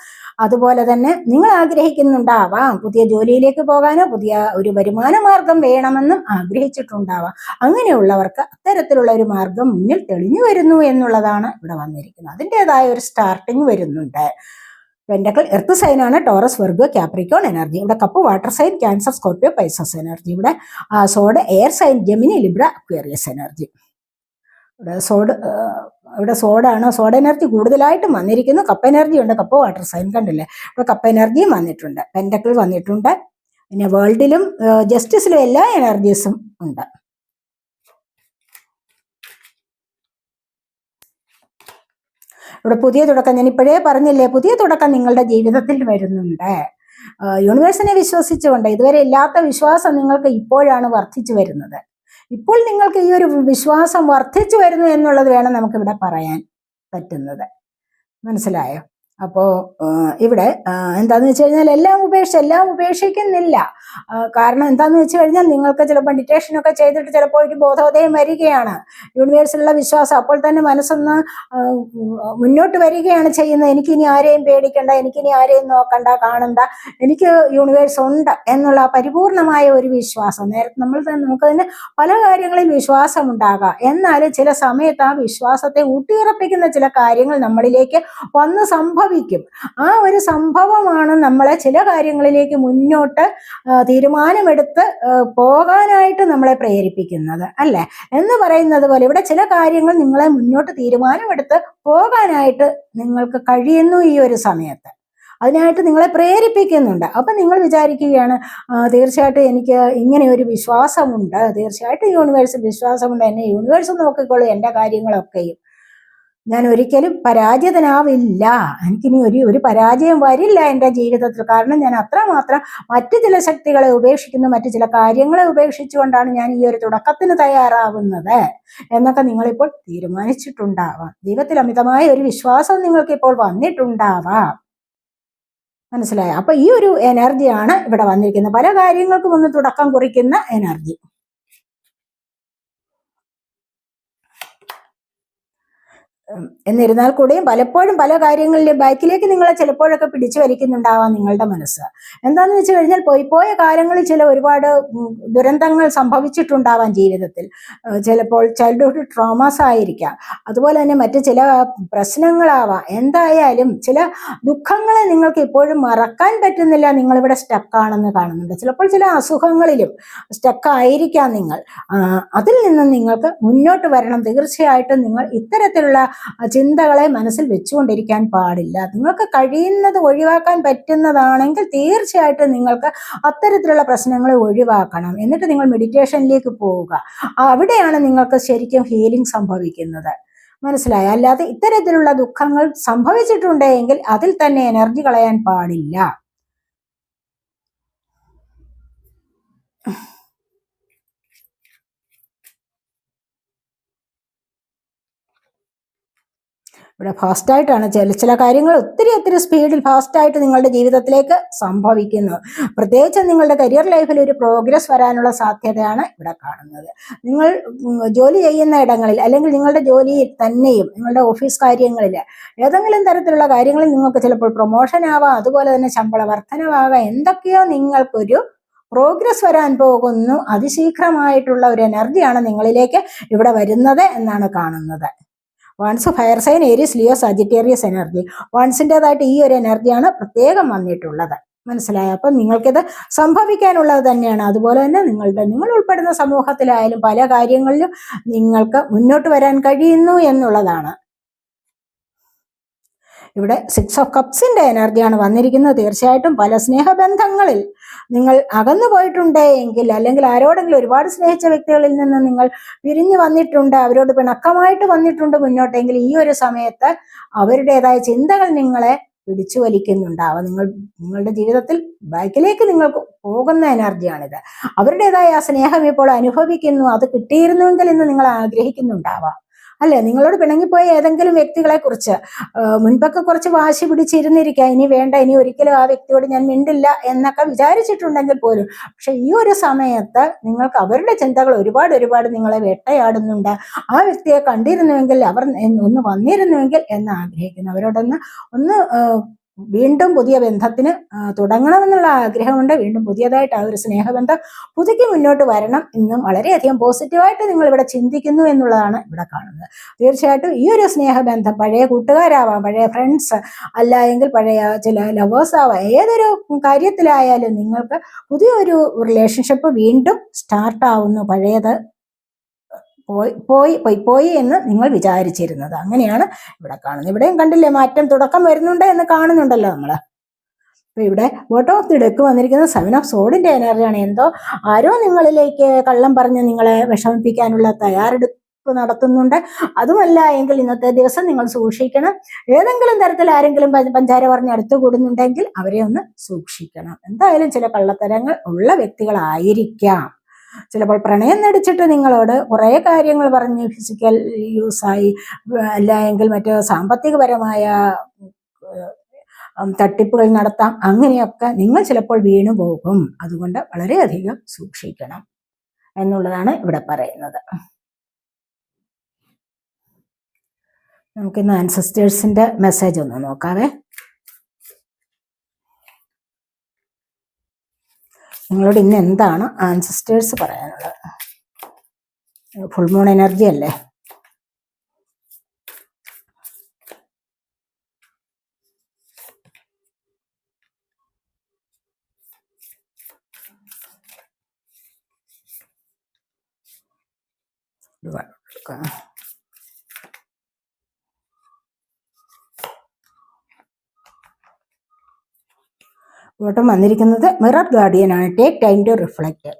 അതുപോലെ തന്നെ നിങ്ങൾ ആഗ്രഹിക്കുന്നുണ്ടാവാം പുതിയ ജോലിയിലേക്ക് പോകാനോ പുതിയ ഒരു വരുമാന മാർഗം വേണമെന്നും ആഗ്രഹിച്ചിട്ടുണ്ടാവാം. അങ്ങനെയുള്ളവർക്ക് അത്തരത്തിലുള്ള ഒരു മാർഗം മുന്നിൽ തെളിഞ്ഞു വരുന്നു എന്നുള്ളതാണ് ഇവിടെ വന്നിരിക്കുന്നത്. അതിൻ്റെതായ ഒരു സ്റ്റാർട്ടിങ് വരുന്നുണ്ട്. പെന്റക്കിൾ എർത്ത് സൈൻ ആണ്. Taurus, Virgo, Capricorn energy. ഇവിടെ cup water sign, Cancer, Scorpio, Pisces energy. ഇവിടെ sword air sign, Gemini, Libra, Aquarius energy. ഇവിടെ സോഡാണ്. സോഡ് എനർജി കൂടുതലായിട്ടും വന്നിരിക്കുന്നു. കപ്പ് എനർജി ഉണ്ട്. കപ്പ് വാട്ടർ സൈൻ കണ്ടില്ലേ, ഇവിടെ കപ്പ് എനർജിയും വന്നിട്ടുണ്ട്. പെന്റക്കിൾ വന്നിട്ടുണ്ട്. പിന്നെ വേൾഡിലും ജസ്റ്റിസിലും എല്ലാ എനർജീസും ഉണ്ട്. ഇവിടെ പുതിയ തുടക്കം, ഞാൻ ഇപ്പോഴേ പറഞ്ഞില്ലേ, പുതിയ തുടക്കം നിങ്ങളുടെ ജീവിതത്തിൽ വരുന്നുണ്ട്. യൂണിവേഴ്സിനെ വിശ്വസിച്ചുകൊണ്ട് ഇതുവരെ ഇല്ലാത്ത വിശ്വാസം നിങ്ങൾക്ക് ഇപ്പോഴാണ് വർദ്ധിച്ചു വരുന്നത്. ഇപ്പോൾ നിങ്ങൾക്ക് ഈ ഒരു വിശ്വാസം വർദ്ധിച്ചു വരുന്നു എന്നുള്ളത് വേണം നമുക്കിവിടെ പറയാൻ പറ്റുന്നത്. മനസ്സിലായോ? അപ്പോൾ ഇവിടെ എന്താന്ന് വെച്ച് കഴിഞ്ഞാൽ എല്ലാം ഉപേക്ഷിക്കുന്നില്ല. കാരണം എന്താന്ന് വെച്ച് കഴിഞ്ഞാൽ നിങ്ങൾക്ക് ചിലപ്പോൾ മെഡിറ്റേഷനൊക്കെ ചെയ്തിട്ട് ചിലപ്പോൾ ഒരു ബോധോദയം വരികയാണ്, യൂണിവേഴ്സിലുള്ള വിശ്വാസം അപ്പോൾ തന്നെ മനസ്സൊന്ന് മുന്നോട്ട് വരികയാണ് ചെയ്യുന്നത്. എനിക്കിനി ആരെയും പേടിക്കണ്ട, എനിക്കിനി ആരെയും നോക്കണ്ട, കാണണ്ട, എനിക്ക് യൂണിവേഴ്സ് ഉണ്ട് എന്നുള്ള പരിപൂർണമായ ഒരു വിശ്വാസം. നേരത്തെ നമുക്ക് തന്നെ പല കാര്യങ്ങളിൽ വിശ്വാസം ഉണ്ടാകാം, എന്നാൽ ചില സമയത്ത് ആ വിശ്വാസത്തെ ഊട്ടിയുറപ്പിക്കുന്ന ചില കാര്യങ്ങൾ നമ്മളിലേക്ക് വന്ന് സംഭവിക്കും. ആ ഒരു സംഭവമാണ് നമ്മളെ ചില കാര്യങ്ങളിലേക്ക് മുന്നോട്ട് തീരുമാനമെടുത്ത് പോകാനായിട്ട് നമ്മളെ പ്രേരിപ്പിക്കുന്നത്, അല്ലെ എന്ന് പറയുന്നത് പോലെ ഇവിടെ ചില കാര്യങ്ങൾ നിങ്ങളെ മുന്നോട്ട് തീരുമാനമെടുത്ത് പോകാനായിട്ട് നിങ്ങൾക്ക് കഴിയുന്നു ഈ ഒരു സമയത്ത്. അതിനായിട്ട് നിങ്ങളെ പ്രേരിപ്പിക്കുന്നുണ്ട്. അപ്പം നിങ്ങൾ വിചാരിക്കുകയാണ്, തീർച്ചയായിട്ടും എനിക്ക് ഇങ്ങനെ ഒരു വിശ്വാസമുണ്ട്, തീർച്ചയായിട്ടും യൂണിവേഴ്സിൽ വിശ്വാസമുണ്ട്, എന്നെ യൂണിവേഴ്സ് നോക്കിക്കോളൂ എൻ്റെ കാര്യങ്ങളൊക്കെയും, ഞാൻ ഒരിക്കലും പരാജിതനാവില്ല, എനിക്കിനി ഒരു പരാജയം വരില്ല എൻ്റെ ജീവിതത്തിൽ, കാരണം ഞാൻ അത്രമാത്രം മറ്റു ചില ശക്തികളെ ഉപേക്ഷിക്കുന്നു, മറ്റു ചില കാര്യങ്ങളെ ഉപേക്ഷിച്ചുകൊണ്ടാണ് ഞാൻ ഈ ഒരു തുടക്കത്തിന് തയ്യാറാവുന്നത് എന്നൊക്കെ നിങ്ങളിപ്പോൾ തീരുമാനിച്ചിട്ടുണ്ടാവാം. ദൈവത്തിൽ അമിതമായ ഒരു വിശ്വാസം നിങ്ങൾക്ക് ഇപ്പോൾ വന്നിട്ടുണ്ടാവാം. മനസ്സിലായോ? അപ്പൊ ഈ ഒരു എനർജിയാണ് ഇവിടെ വന്നിരിക്കുന്നത്, പല കാര്യങ്ങൾക്കും ഒന്ന് തുടക്കം കുറിക്കുന്ന എനർജി. എന്നിരുന്നാൽ കൂടിയും പലപ്പോഴും പല കാര്യങ്ങളിലും ബാക്കിലേക്ക് നിങ്ങളെ ചിലപ്പോഴൊക്കെ പിടിച്ചു വലിക്കുന്നുണ്ടാവാം നിങ്ങളുടെ മനസ്സ്. എന്താന്ന് വെച്ച് കഴിഞ്ഞാൽ പോയ കാലങ്ങളിൽ ചില ഒരുപാട് ദുരന്തങ്ങൾ സംഭവിച്ചിട്ടുണ്ടാവാം ജീവിതത്തിൽ. ചിലപ്പോൾ ചൈൽഡ്ഹുഡ് ട്രോമാസ് ആയിരിക്കാം, അതുപോലെ തന്നെ മറ്റു ചില പ്രശ്നങ്ങളാവാം. എന്തായാലും ചില ദുഃഖങ്ങളെ നിങ്ങൾക്ക് ഇപ്പോഴും മറക്കാൻ പറ്റുന്നില്ല, നിങ്ങളിവിടെ സ്റ്റക്കാണെന്ന് കാണുന്നുണ്ട്. ചിലപ്പോൾ ചില അസുഖങ്ങളിലും സ്റ്റക്കായിരിക്കാം നിങ്ങൾ. അതിൽ നിന്നും നിങ്ങൾക്ക് മുന്നോട്ട് വരണം. തീർച്ചയായിട്ടും നിങ്ങൾ ഇത്തരത്തിലുള്ള ചിന്തകളെ മനസ്സിൽ വെച്ചുകൊണ്ടിരിക്കാൻ പാടില്ല. നിങ്ങൾക്ക് കഴിയുന്നത് ഒഴിവാക്കാൻ പറ്റുന്നതാണെങ്കിൽ തീർച്ചയായിട്ടും നിങ്ങൾക്ക് അത്തരത്തിലുള്ള പ്രശ്നങ്ങളെ ഒഴിവാക്കണം. എന്നിട്ട് നിങ്ങൾ മെഡിറ്റേഷനിലേക്ക് പോവുക. അവിടെയാണ് നിങ്ങൾക്ക് ശരിക്കും ഹീലിംഗ് സംഭവിക്കുന്നത്. മനസ്സിലായോ? അല്ലാതെ ഇത്തരത്തിലുള്ള ദുഃഖങ്ങൾ സംഭവിച്ചിട്ടുണ്ടെങ്കിൽ അതിൽ തന്നെ എനർജി കളയാൻ പാടില്ല. ഇവിടെ ഫാസ്റ്റായിട്ടാണ് ചില കാര്യങ്ങൾ ഒത്തിരി സ്പീഡിൽ ഫാസ്റ്റായിട്ട് നിങ്ങളുടെ ജീവിതത്തിലേക്ക് സംഭവിക്കുന്നു. പ്രത്യേകിച്ച് നിങ്ങളുടെ കരിയർ ലൈഫിൽ ഒരു പ്രോഗ്രസ് വരാനുള്ള സാധ്യതയാണ് ഇവിടെ കാണുന്നത്. നിങ്ങൾ ജോലി ചെയ്യുന്ന ഇടങ്ങളിൽ അല്ലെങ്കിൽ നിങ്ങളുടെ ജോലിയിൽ തന്നെയും നിങ്ങളുടെ ഓഫീസ് കാര്യങ്ങളിൽ ഏതെങ്കിലും തരത്തിലുള്ള കാര്യങ്ങളിൽ നിങ്ങൾക്ക് ചിലപ്പോൾ പ്രൊമോഷൻ ആവാം, അതുപോലെ തന്നെ ശമ്പള വർധനവാകാം, എന്തൊക്കെയോ നിങ്ങൾക്കൊരു പ്രോഗ്രസ് വരാൻ പോകുന്നു. അതിശീഘ്രമായിട്ടുള്ള ഒരു എനർജിയാണ് നിങ്ങളിലേക്ക് ഇവിടെ വരുന്നത് എന്നാണ് കാണുന്നത്. Wands fire sign, Aries, Leo, Sagittarius energy, വൺസിൻ്റെതായിട്ട് ഈ ഒരു എനർജിയാണ് പ്രത്യേകം വന്നിട്ടുള്ളത്. മനസ്സിലായോ? അപ്പം നിങ്ങൾക്കിത് സംഭവിക്കാനുള്ളത് തന്നെയാണ്. അതുപോലെ തന്നെ നിങ്ങൾ ഉൾപ്പെടുന്ന സമൂഹത്തിലായാലും പല കാര്യങ്ങളിലും നിങ്ങൾക്ക് മുന്നോട്ട് വരാൻ കഴിയുന്നു എന്നുള്ളതാണ്. ഇവിടെ 6 ഓഫ് കപ്സിന്റെ എനർജിയാണ് വന്നിരിക്കുന്നത്. തീർച്ചയായിട്ടും പല സ്നേഹബന്ധങ്ങളിൽ നിങ്ങൾ അകന്നു പോയിട്ടുണ്ട് എങ്കിൽ, അല്ലെങ്കിൽ ആരോടെങ്കിലും ഒരുപാട് സ്നേഹിച്ച വ്യക്തികളിൽ നിന്ന് നിങ്ങൾ പിരിഞ്ഞു വന്നിട്ടുണ്ട്, അവരോട് പിണക്കമായിട്ട് വന്നിട്ടുണ്ട് മുന്നോട്ടെങ്കിൽ, ഈ ഒരു സമയത്ത് അവരുടേതായ ചിന്തകൾ നിങ്ങളെ പിടിച്ചു വലിക്കുന്നുണ്ടാവാം. നിങ്ങളുടെ ജീവിതത്തിൽ ബാക്കിലേക്ക് നിങ്ങൾക്ക് പോകുന്ന എനർജിയാണിത്. അവരുടേതായ ആ സ്നേഹം ഇപ്പോൾ അനുഭവിക്കുന്നു, അത് കിട്ടിയിരുന്നുവെങ്കിൽ എന്ന് നിങ്ങൾ ആഗ്രഹിക്കുന്നുണ്ടാവാം, അല്ലെ? നിങ്ങളോട് പിണങ്ങിപ്പോയ ഏതെങ്കിലും വ്യക്തികളെ കുറിച്ച് മുൻപൊക്കെ കുറച്ച് വാശി പിടിച്ചിരുന്നിരിക്കാം, ഇനി വേണ്ട, ഇനി ഒരിക്കലും ആ വ്യക്തിയോട് ഞാൻ മിണ്ടില്ല എന്നൊക്കെ വിചാരിച്ചിട്ടുണ്ടെങ്കിൽ പോലും, പക്ഷെ ഈ ഒരു സമയത്ത് നിങ്ങൾക്ക് അവരുടെ ചിന്തകൾ ഒരുപാട് നിങ്ങളെ വേട്ടയാടുന്നുണ്ട്. ആ വ്യക്തിയെ കണ്ടിരുന്നുവെങ്കിൽ, അവർ ഒന്ന് വന്നിരുന്നുവെങ്കിൽ എന്ന് ആഗ്രഹിക്കുന്നു. അവരോടൊന്ന് വീണ്ടും പുതിയ ബന്ധത്തിന് തുടങ്ങണമെന്നുള്ള ആഗ്രഹമുണ്ട്. വീണ്ടും പുതിയതായിട്ട് ആ ഒരു സ്നേഹബന്ധം പുതുക്കി മുന്നോട്ട് വരണം എന്നും വളരെയധികം പോസിറ്റീവായിട്ട് നിങ്ങൾ ഇവിടെ ചിന്തിക്കുന്നു എന്നുള്ളതാണ് ഇവിടെ കാണുന്നത്. തീർച്ചയായിട്ടും ഈ ഒരു സ്നേഹബന്ധം പഴയ കൂട്ടുകാരാവാം, പഴയ ഫ്രണ്ട്സ്, അല്ല എങ്കിൽ പഴയ ചില ലവേഴ്സ് ആവാം, ഏതൊരു കാര്യത്തിലായാലും നിങ്ങൾക്ക് പുതിയൊരു റിലേഷൻഷിപ്പ് വീണ്ടും സ്റ്റാർട്ടാവുന്നു. പഴയത് പോയി എന്ന് നിങ്ങൾ വിചാരിച്ചിരുന്നത്, അങ്ങനെയാണ് ഇവിടെ കാണുന്നത്. ഇവിടെയും കണ്ടില്ലേ, മാറ്റം തുടക്കം വരുന്നുണ്ട് എന്ന് കാണുന്നുണ്ടല്ലോ നമ്മൾ. അപ്പൊ ഇവിടെ ബോട്ടം ഓഫ് ദി ഡെക്ക് വന്നിരിക്കുന്നത് 7 ഓഫ് സോഡിന്റെ എനർജിയാണ്. എന്തോ ആരോ നിങ്ങളിലേക്ക് കള്ളം പറഞ്ഞ് നിങ്ങളെ വിഷമിപ്പിക്കാനുള്ള തയ്യാറെടുപ്പ് നടത്തുന്നുണ്ട്. അതുമല്ല എങ്കിൽ ഇന്നത്തെ ദിവസം നിങ്ങൾ സൂക്ഷിക്കണം. ഏതെങ്കിലും തരത്തിൽ ആരെങ്കിലും പഞ്ചാര പറഞ്ഞ് അടുത്ത് കൂടുന്നുണ്ടെങ്കിൽ അവരെ ഒന്ന് സൂക്ഷിക്കണം. എന്തായാലും ചില കള്ളത്തരങ്ങൾ ഉള്ള വ്യക്തികളായിരിക്കാം. ചിലപ്പോൾ പ്രണയം നടിച്ചിട്ട് നിങ്ങളോട് കുറേ കാര്യങ്ങൾ പറഞ്ഞ് ഫിസിക്കൽ യൂസായി, അല്ല എങ്കിൽ മറ്റ് സാമ്പത്തികപരമായ തട്ടിപ്പുകൾ നടത്താം. അങ്ങനെയൊക്കെ നിങ്ങൾ ചിലപ്പോൾ വീണു പോകും. അതുകൊണ്ട് വളരെയധികം സൂക്ഷിക്കണം എന്നുള്ളതാണ് ഇവിടെ പറയുന്നത്. നമുക്കിന്ന് ആൻസസ്റ്റേഴ്സിന്റെ മെസ്സേജ് ഒന്ന് നോക്കാവേ. നിങ്ങളോട് ഇന്ന് എന്താണ് ആൻസസ്റ്റേഴ്സ് പറയാനുള്ളത്? ഫുൾ മൂൺ എനർജി അല്ലേ? ഇവിടെ വന്നിരിക്കുന്നത് മിറർ ഗാർഡിയൻ ആണ്. Take time to reflect.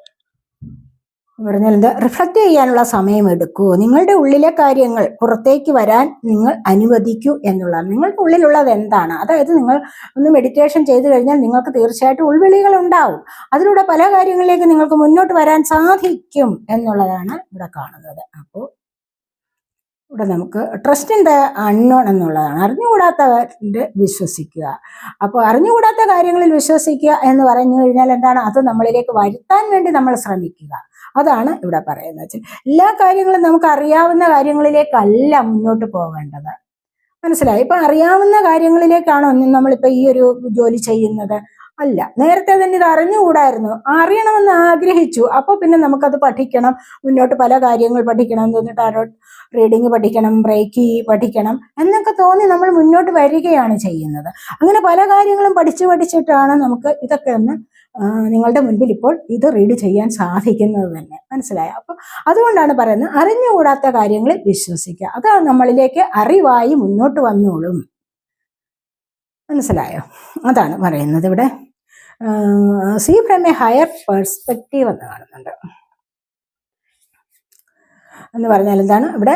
പറഞ്ഞാൽ എന്താ? റിഫ്ലക്റ്റ് ചെയ്യാനുള്ള സമയം എടുക്കൂ. നിങ്ങളുടെ ഉള്ളിലെ കാര്യങ്ങൾ പുറത്തേക്ക് വരാൻ നിങ്ങൾ അനുവദിക്കൂ എന്നുള്ളതാണ്. നിങ്ങളുടെ ഉള്ളിലുള്ളത് എന്താണ്? അതായത് നിങ്ങൾ ഒന്ന് മെഡിറ്റേഷൻ ചെയ്തു കഴിഞ്ഞാൽ നിങ്ങൾക്ക് തീർച്ചയായിട്ടും ഉൾവിളികൾ ഉണ്ടാവും. അതിലൂടെ പല കാര്യങ്ങളിലേക്ക് നിങ്ങൾക്ക് മുന്നോട്ട് വരാൻ സാധിക്കും എന്നുള്ളതാണ് ഇവിടെ കാണുന്നത്. അപ്പോൾ ഇവിടെ നമുക്ക് ട്രസ്റ്റ് ഇൻ ദ അൺനോൺ എന്നുള്ളതാണ്. അറിഞ്ഞുകൂടാത്തവരെ വിശ്വസിക്കുക. അപ്പോൾ അറിഞ്ഞുകൂടാത്ത കാര്യങ്ങളിൽ വിശ്വസിക്കുക എന്ന് പറഞ്ഞു കഴിഞ്ഞാൽ എന്താണ്? അത് നമ്മളിലേക്ക് വരുത്താൻ വേണ്ടി നമ്മൾ ശ്രമിക്കുക. അതാണ് ഇവിടെ പറയുന്നത്. എല്ലാ കാര്യങ്ങളും നമുക്ക് അറിയാവുന്ന കാര്യങ്ങളിലേക്കല്ല മുന്നോട്ട് പോകേണ്ടത്. മനസ്സിലായി? ഇപ്പൊ അറിയാവുന്ന കാര്യങ്ങളിലേക്കാണോ നമ്മളിപ്പോ ഈ ഒരു ജോലി ചെയ്യുന്നത്? അല്ല. നേരത്തെ തന്നെ ഇത് അറിഞ്ഞുകൂടായിരുന്നു, അറിയണമെന്ന് ആഗ്രഹിച്ചു. അപ്പൊ പിന്നെ നമുക്കത് പഠിക്കണം, മുന്നോട്ട് പല കാര്യങ്ങൾ പഠിക്കണം, ടാരോ റീഡിങ് പഠിക്കണം, ബ്രേക്കി പഠിക്കണം എന്നൊക്കെ തോന്നി നമ്മൾ മുന്നോട്ട് വരികയാണ് ചെയ്യുന്നത്. അങ്ങനെ പല കാര്യങ്ങളും പഠിച്ചിട്ടാണ് നമുക്ക് ഇതൊക്കെ ഒന്ന് നിങ്ങളുടെ മുൻപിൽ ഇപ്പോൾ ഇത് റീഡ് ചെയ്യാൻ സാധിക്കുന്നത് തന്നെ. മനസ്സിലായോ? അപ്പൊ അതുകൊണ്ടാണ് പറയുന്നത് അറിഞ്ഞുകൂടാത്ത കാര്യങ്ങളിൽ വിശ്വസിക്കുക. അത് നമ്മളിലേക്ക് അറിവായി മുന്നോട്ട് വന്നോളും. മനസ്സിലായോ? അതാണ് പറയുന്നത് ഇവിടെ. See from a higher perspective എന്ന് കാണുന്നുണ്ട്. എന്ന് പറഞ്ഞാൽ എന്താണ്? ഇവിടെ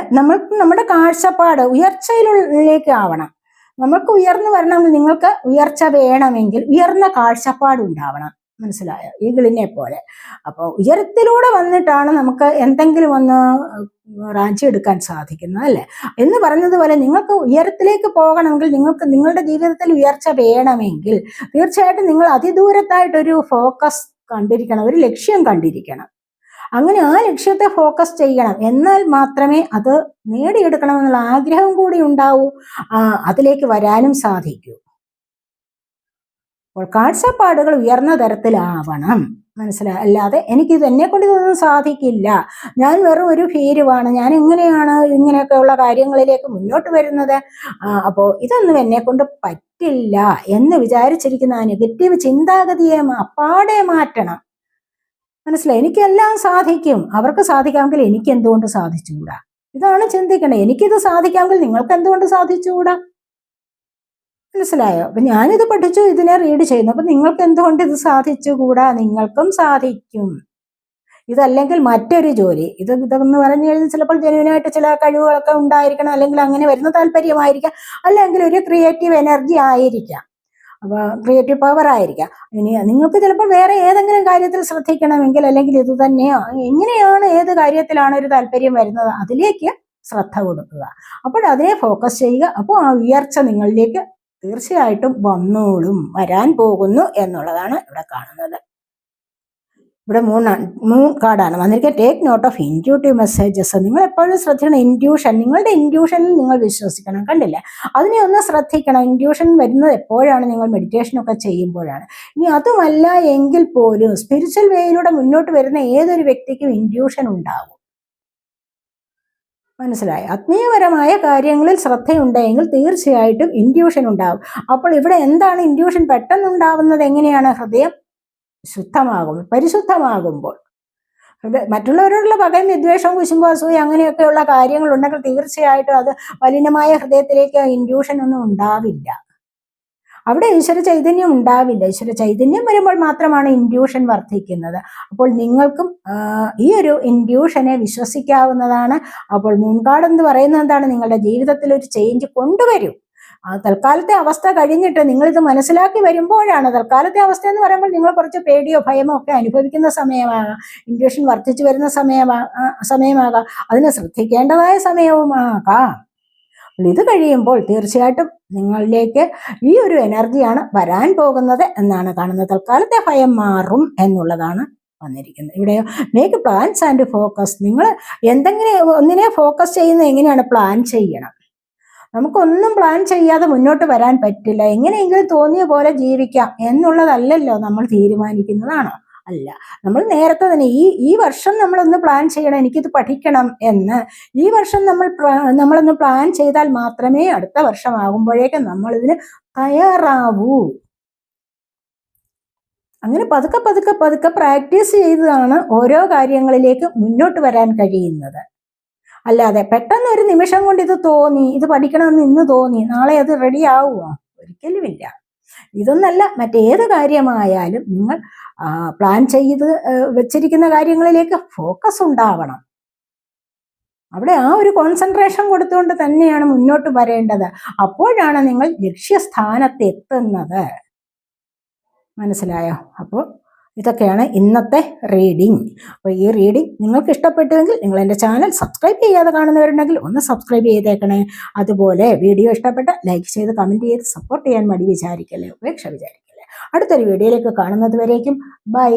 നമ്മുടെ കാഴ്ചപ്പാട് ഉയർച്ചയിലേക്ക് ആവണം. നമുക്ക് ഉയർന്നു വരണമെങ്കിൽ, നിങ്ങൾക്ക് ഉയർച്ച വേണമെങ്കിൽ ഉയർന്ന കാഴ്ചപ്പാട് ഉണ്ടാവണം. മനസ്സിലായോ? ഈഗിളിനെ പോലെ. അപ്പോൾ ഉയരത്തിലൂടെ വന്നിട്ടാണ് നമുക്ക് എന്തെങ്കിലും ഒന്ന് റാഞ്ചിയെടുക്കാൻ സാധിക്കുന്നത്, അല്ലേ? എന്ന് പറഞ്ഞതുപോലെ നിങ്ങൾക്ക് ഉയരത്തിലേക്ക് പോകണമെങ്കിൽ, നിങ്ങൾക്ക് നിങ്ങളുടെ ജീവിതത്തിൽ ഉയർച്ച വേണമെങ്കിൽ തീർച്ചയായിട്ടും നിങ്ങൾ അതിദൂരത്തായിട്ടൊരു ഫോക്കസ് കണ്ടിരിക്കണം, ഒരു ലക്ഷ്യം കണ്ടിരിക്കണം. അങ്ങനെ ആ ലക്ഷ്യത്തെ ഫോക്കസ് ചെയ്യണം. എന്നാൽ മാത്രമേ അത് നേടിയെടുക്കണമെന്നുള്ള ആഗ്രഹം കൂടി ഉണ്ടാവൂ, അതിലേക്ക് വരാനും സാധിക്കൂ. അപ്പോൾ കാഴ്ചപ്പാടുകൾ ഉയർന്ന തരത്തിലാവണം. മനസ്സിലായി? അല്ലാതെ എനിക്കിത് എന്നെ കൊണ്ട് ഇതൊന്നും സാധിക്കില്ല, ഞാൻ വെറും ഒരു ഭീരുവാണ്, ഞാൻ എങ്ങനെയാണ് ഇങ്ങനെയൊക്കെയുള്ള കാര്യങ്ങളിലേക്ക് മുന്നോട്ട് വരുന്നത്, അപ്പോൾ ഇതൊന്നും എന്നെ കൊണ്ട് പറ്റില്ല എന്ന് വിചാരിച്ചിരിക്കുന്ന ആ നെഗറ്റീവ് ചിന്താഗതിയെ അപ്പാടെ മാറ്റണം. മനസ്സിലായി? എനിക്കെല്ലാം സാധിക്കും, അവർക്ക് സാധിക്കാമെങ്കിൽ എനിക്ക് എന്തുകൊണ്ട് സാധിച്ചുകൂടാ? ഇതാണ് ചിന്തിക്കണേ. എനിക്കിത് സാധിക്കാമെങ്കിൽ നിങ്ങൾക്ക് എന്തുകൊണ്ട് സാധിച്ചുകൂടാ? മനസ്സിലായോ? അപ്പൊ ഞാനിത് പഠിച്ചു, ഇതിനെ റീഡ് ചെയ്യുന്നു, അപ്പൊ നിങ്ങൾക്ക് എന്തുകൊണ്ട് ഇത് സാധിച്ചുകൂടാ? നിങ്ങൾക്കും സാധിക്കും. ഇതല്ലെങ്കിൽ മറ്റൊരു ജോലി, ഇതെന്ന് പറഞ്ഞു കഴിഞ്ഞാൽ ചിലപ്പോൾ ജെന്യുവിനായിട്ട് ചില കഴിവുകളൊക്കെ ഉണ്ടായിരിക്കണം, അല്ലെങ്കിൽ അങ്ങനെ വരുന്ന താല്പര്യമായിരിക്കാം, അല്ലെങ്കിൽ ഒരു ക്രിയേറ്റീവ് എനർജി ആയിരിക്കാം, അപ്പൊ ക്രിയേറ്റീവ് പവർ ആയിരിക്കാം. ഇനി നിങ്ങൾക്ക് ചിലപ്പോൾ വേറെ ഏതെങ്കിലും കാര്യത്തിൽ ശ്രദ്ധിക്കണമെങ്കിൽ, അല്ലെങ്കിൽ ഇത് തന്നെയോ എങ്ങനെയാണ്, ഏത് കാര്യത്തിലാണ് ഒരു താല്പര്യം വരുന്നത് അതിലേക്ക് ശ്രദ്ധ കൊടുക്കുക. അപ്പോൾ അതിനെ ഫോക്കസ് ചെയ്യുക. അപ്പോൾ ആ ഉയർച്ച നിങ്ങളിലേക്ക് തീർച്ചയായിട്ടും വന്നോളും, വരാൻ പോകുന്നു എന്നുള്ളതാണ് ഇവിടെ കാണുന്നത്. ഇവിടെ മൂൺ കാർഡാണ് വന്നിരിക്കുക. Take note of intuitive messages. നിങ്ങൾ എപ്പോഴും ശ്രദ്ധിക്കണം. ഇൻറ്റ്യൂഷൻ, നിങ്ങളുടെ ഇൻറ്റ്യൂഷനിൽ നിങ്ങൾ വിശ്വസിക്കണം. കണ്ടില്ലേ? അതിനെ ഒന്ന് ശ്രദ്ധിക്കണം. ഇൻറ്റ്യൂഷൻ വരുന്നത് എപ്പോഴാണ്? നിങ്ങൾ മെഡിറ്റേഷനൊക്കെ ചെയ്യുമ്പോഴാണ്. ഇനി അതുമല്ല എങ്കിൽ പോലും സ്പിരിച്വൽ വേയിലൂടെ മുന്നോട്ട് വരുന്ന ഏതൊരു വ്യക്തിക്കും ഇൻറ്റ്യൂഷൻ ഉണ്ടാകും. മനസ്സിലായി? ആത്മീയപരമായ കാര്യങ്ങളിൽ ശ്രദ്ധയുണ്ടെങ്കിൽ തീർച്ചയായിട്ടും ഇൻറ്റ്യൂഷൻ ഉണ്ടാകും. അപ്പോൾ ഇവിടെ എന്താണ് ഇൻറ്റ്യൂഷൻ പെട്ടെന്നുണ്ടാവുന്നത്? എങ്ങനെയാണ്? ഹൃദയം ശുദ്ധമാകുമ്പോൾ, പരിശുദ്ധമാകുമ്പോൾ. മറ്റുള്ളവരോടുള്ള പകയും വിദ്വേഷവും കുശുമ്പും അസൂയ അങ്ങനെയൊക്കെയുള്ള കാര്യങ്ങൾ ഉണ്ടെങ്കിൽ തീർച്ചയായിട്ടും അത് മലിനമായ ഹൃദയത്തിലേക്ക് ഇൻറ്റ്യൂഷൻ ഒന്നും ഉണ്ടാവില്ല. അവിടെ ഈശ്വര ചൈതന്യം ഉണ്ടാവില്ല. ഈശ്വര ചൈതന്യം വരുമ്പോൾ മാത്രമാണ് ഇൻറ്റ്യൂഷൻ വർദ്ധിക്കുന്നത്. അപ്പോൾ നിങ്ങൾക്കും ഈ ഒരു ഇൻറ്റ്യൂഷനെ വിശ്വസിക്കാവുന്നതാണ്. അപ്പോൾ മൂൺകാർഡ് എന്ന് പറയുന്നത് എന്താണ്? നിങ്ങളുടെ ജീവിതത്തിൽ ഒരു ചേഞ്ച് കൊണ്ടുവരും. തൽക്കാലത്തെ അവസ്ഥ കഴിഞ്ഞിട്ട് നിങ്ങളിത് മനസ്സിലാക്കി വരുമ്പോഴാണ്. തൽക്കാലത്തെ അവസ്ഥ എന്ന് പറയുമ്പോൾ നിങ്ങൾ കുറച്ച് പേടിയോ ഭയമോ ഒക്കെ അനുഭവിക്കുന്ന സമയമാകാം, ഇൻറ്റ്യൂഷൻ വർദ്ധിച്ചു വരുന്ന സമയമാകാം, അതിനെ ശ്രദ്ധിക്കേണ്ടതായ സമയവുമാകാം. ഇത് കഴിയുമ്പോൾ തീർച്ചയായിട്ടും നിങ്ങളിലേക്ക് ഈ ഒരു എനർജിയാണ് വരാൻ പോകുന്നത് എന്നാണ് കാണുന്നത്. തൽക്കാലത്തെ ഭയം മാറും എന്നുള്ളതാണ് വന്നിരിക്കുന്നത്. ഇവിടെ മേക്ക് പ്ലാൻസ് ആൻഡ് ഫോക്കസ്. നിങ്ങൾ എന്തെങ്കിലും ഒന്നിനെ ഫോക്കസ് ചെയ്യുന്നത് എങ്ങനെയാണ്? പ്ലാൻ ചെയ്യണം. നമുക്കൊന്നും പ്ലാൻ ചെയ്യാതെ മുന്നോട്ട് വരാൻ പറ്റില്ല. എങ്ങനെയെങ്കിലും തോന്നിയ പോലെ ജീവിക്കാം എന്നുള്ളതല്ലല്ലോ നമ്മൾ തീരുമാനിക്കുന്നതാണോ? അല്ല. നമ്മൾ നേരത്തെ തന്നെ ഈ വർഷം നമ്മളൊന്ന് പ്ലാൻ ചെയ്യണം, എനിക്കിത് പഠിക്കണം എന്ന്. ഈ വർഷം നമ്മളൊന്ന് പ്ലാൻ ചെയ്താൽ മാത്രമേ അടുത്ത വർഷം ആകുമ്പോഴേക്കും നമ്മളിതിന് തയ്യാറാവൂ. അങ്ങനെ പതുക്കെ പതുക്കെ പതുക്കെ പ്രാക്ടീസ് ചെയ്താണ് ഓരോ കാര്യങ്ങളിലേക്ക് മുന്നോട്ട് വരാൻ കഴിയുന്നത്. അല്ലാതെ പെട്ടെന്ന് ഒരു നിമിഷം കൊണ്ട് ഇത് തോന്നി, ഇത് പഠിക്കണമെന്ന് ഇന്ന് തോന്നി, നാളെ അത് റെഡി ആവുമോ? ഒരിക്കലുമില്ല. ഇതൊന്നല്ല, മറ്റേത് കാര്യമായാലും നിങ്ങൾ പ്ലാൻ ചെയ്ത് വെച്ചിരിക്കുന്ന കാര്യങ്ങളിലേക്ക് ഫോക്കസ് ഉണ്ടാവണം. അവിടെ ആ ഒരു കോൺസെൻട്രേഷൻ കൊടുത്തുകൊണ്ട് തന്നെയാണ് മുന്നോട്ട് വരേണ്ടത്. അപ്പോഴാണ് നിങ്ങൾ ലക്ഷ്യസ്ഥാനത്ത് എത്തുന്നത്. മനസ്സിലായോ? അപ്പോൾ ഇതൊക്കെയാണ് ഇന്നത്തെ റീഡിംഗ്. അപ്പോൾ ഈ റീഡിംഗ് നിങ്ങൾക്ക് ഇഷ്ടപ്പെട്ടുവെങ്കിൽ നിങ്ങൾ എൻ്റെ ചാനൽ സബ്സ്ക്രൈബ് ചെയ്യാതെ കാണുന്നവരുണ്ടെങ്കിൽ ഒന്ന് സബ്സ്ക്രൈബ് ചെയ്തേക്കണേ. അതുപോലെ വീഡിയോ ഇഷ്ടപ്പെട്ട ലൈക്ക് ചെയ്ത് കമൻറ്റ് ചെയ്ത് സപ്പോർട്ട് ചെയ്യാൻ മടി വിചാരിക്കല്ലേ, ഉപേക്ഷ വിചാരിക്കല്ലേ. അടുത്തൊരു വീഡിയോയിലേക്ക് കാണുന്നത് വരേക്കും ബൈ.